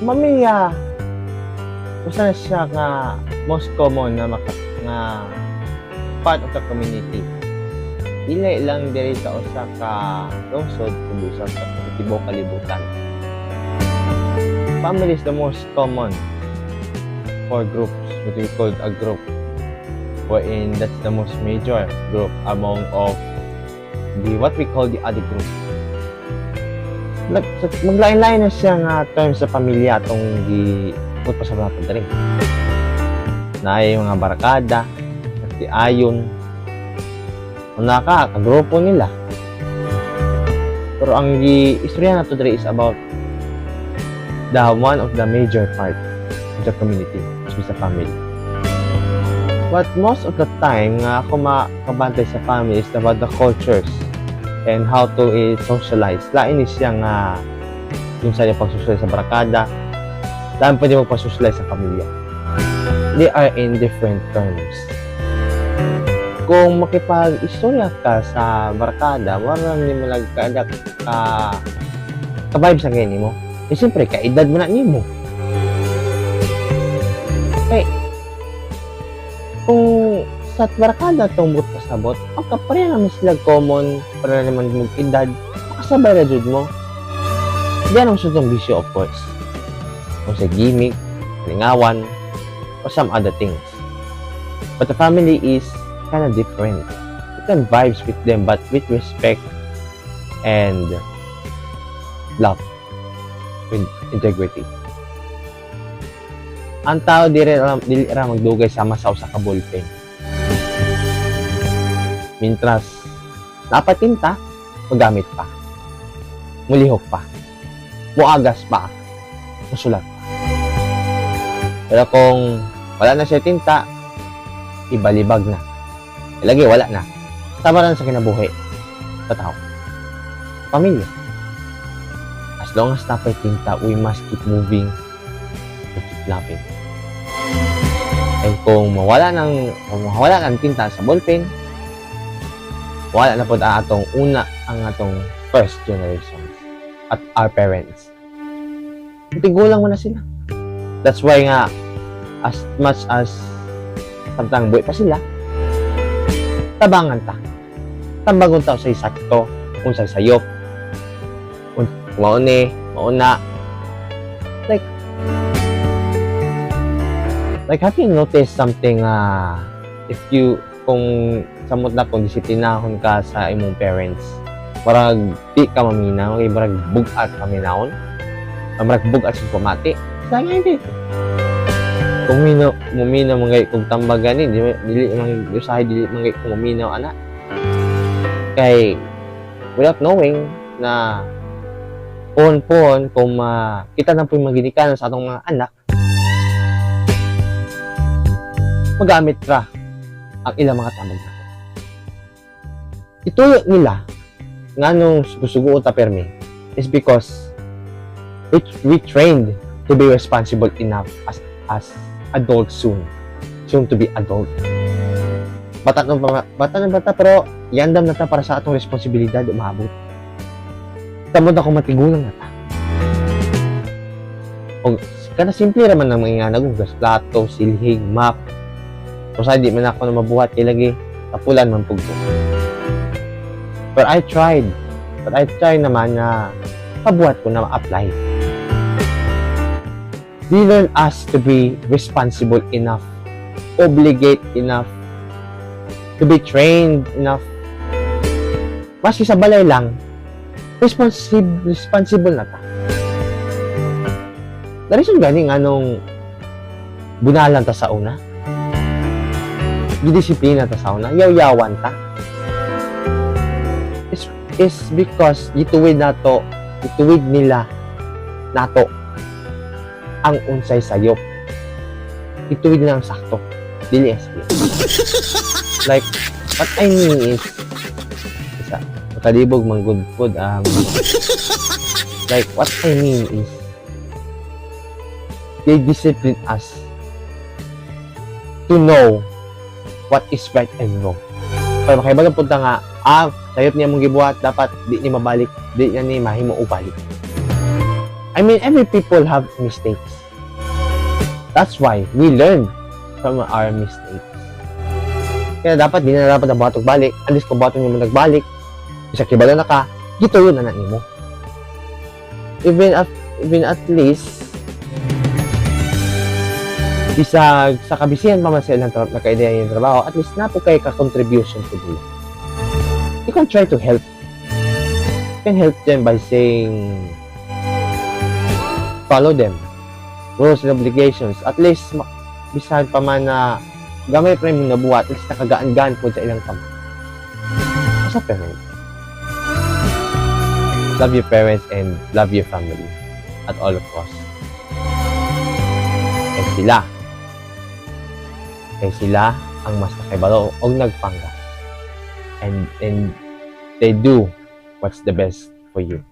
pamilya usa na siya nga most common na nga part of the community. Dili lang diri sa usa ka lungsod kundi sa tibuok kalibutan. Family is the most common for groups, what we call a group, wherein that's the most major group among of the what we call the other group. Maglain-lain na siya nga term sa pamilya atong giikot pa sa mga padre. Naay mga barkada, ayon, kagrupo nila. Pero ang istorya na to dre is about the one of the major part of the community, which is the family. But most of the time nga ako makabantay sa family is about the cultures and how to socialize. Lain is siya nga yung sa pag-socialize sa barkada, lain pa din pag-socialize sa pamilya. They are in different terms. Kung makipag-istorya ka sa barkada, wala ni mo nagkaadak ka-vibe sa ganyan mo. Eh, siyempre, kaedad mo na nimo. Okay. Kung sa barkada itong but pasabot, pare naman sila common, para naman mong edad, makasabay na jud mo. Diyan ang sutong bisyo, of course. Kung sa gimmick, lingawan, or some other things. But the family is kind of different. You can vibes with them, but with respect and love, with integrity. Ang tao dili ra magdugay sama sa usa ka ballpen. Mintras napatinta, magamit pa. Mulihok pa. Muagas pa. Musulat pa. Pero kung wala na siya tinta, ibalibag na. Ilagi, wala na. Tabaran sa kinabuhi. Sa tao. Pamilya. As long as napay tinta, we must keep moving. We keep laughing. And kung mawala ng tinta sa ballpen, wala na po atong atong first generation at our parents. Tigulang mo na sila. That's why nga, as much as samtang buhay pa sila, tabangan ta. Tambagon ta sa sakto, kung sa sayop, kung mauna. Like, have you noticed something, kung samot na kung disiplinahon ka sa imong parents, marag di ka maminaw, marag bugat paminahon, marag bugat sa pamati, sa nga hindi. Kung muminaw mga kung tambagan dili mangay kung muminaw ana. Kay, without knowing na kung kita na po yung maginikanan sa atong mga anak, magamit ra ang ilang mga tambag na. Ituyo nila nga nung sugo-sugo ta permi is because we trained to be responsible enough as adults soon to be adult. Bata pero yandam na ta para sa atong responsibilidad umabot. Tamod ako matigulang na ta. O kana simple raman ng mga nagugas plato, silhig, map. So sa di man ako na mabuhat kay lagi tapulan man pugto. But I tried naman na pabuhat ko na ma-apply. They learn us to be responsible enough, obligate enough, to be trained enough. Maski sa balay lang, responsible na ta. Narisyon ganing anong bunalan ta sa una. Gidisiplina ta sa una, yaw-yawan ta. Is because gituwid nila nato ang unsay sayop. Ituwid nila ang sakto. Dili SP. Like, what I mean is, makadibog mang good food. Like, what I mean is, they discipline us to know what is right and wrong. Pero makaibagang punta nga, sayop niya mong gibuhat, dapat di ni mabalik, di niya ni mahimo ubalik. I mean, every people have mistakes. That's why we learn from our mistakes. Kaya dapat, di na dapat ang batog balik. At least kung batog nyo nagbalik, isa kibala na ka, dito yun na mo. Even at least, bisag sa kabisihan pa man sa ilang naka-ideya yung trabaho, at least na po kayo ka-contribution to do. You can try to help. You can help them by saying, follow them. Rules and obligations. At least, bisag pa man na gamay pa rin mong nabuhat, at least nakagaan-gaan po sa ilang kamay. As a parent, love your parents and love your family at all costs. And sila ang mas nakibalo o nagpanggap. And they do what's the best for you.